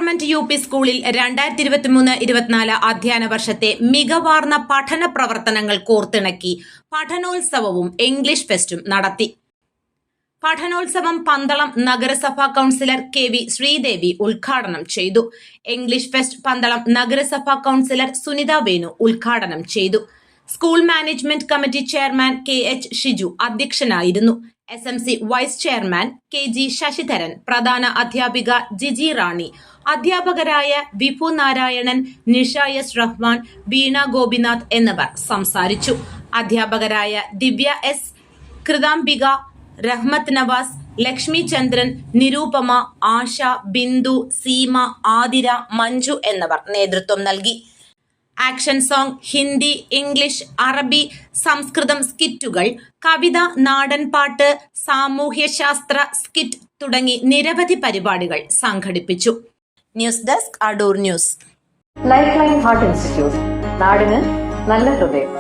Government U P സ്കൂളിൽ 2023-24 അധ്യയന വർഷത്തെ മികവാർന്ന പഠന പ്രവർത്തനങ്ങൾ കോർത്തിണക്കി പഠനോത്സവവും ഇംഗ്ലീഷ് ഫെസ്റ്റും നടത്തി. പഠനോത്സവം പന്തളം നഗരസഭാ കൌൺസിലർ കെ.വി. ശ്രീദേവി ഉദ്ഘാടനം ചെയ്തു. ഇംഗ്ലീഷ് ഫെസ്റ്റ് പന്തളം നഗരസഭാ കൌൺസിലർ സുനിത വേണു ഉദ്ഘാടനം ചെയ്തു. School management committee chairman K H. Shiju അധ്യക്ഷനായിരുന്നു. SMC vice chairman K G. Sasidharan, പ്രധാന അധ്യാപിക ജിജി റാണി, അധ്യാപകരായ വിഭു നാരായണൻ, നിഷ എസ് റഹ്മാൻ, വീണ ഗോപിനാഥ് എന്നിവർ സംസാരിച്ചു. അധ്യാപകരായ ദിവ്യ എസ്, കൃതാംബിക, റഹ്മത്ത് നവാസ്, ലക്ഷ്മി ചന്ദ്രൻ, നിരൂപമ, ആശ, ബിന്ദു, സീമ, ആതിര, മഞ്ജു എന്നിവർ നേതൃത്വം നൽകി. ആക്ഷൻ സോങ്, ഹിന്ദി, ഇംഗ്ലീഷ്, അറബി, സംസ്കൃതം സ്കിറ്റുകൾ, കവിത, നാടൻപാട്ട്, സാമൂഹ്യശാസ്ത്ര സ്കിറ്റ് തുടങ്ങി നിരവധി പരിപാടികൾ സംഘടിപ്പിച്ചു. News desk, Adoor news. Life line heart institute, നാടിന് നല്ല ഹൃദയം.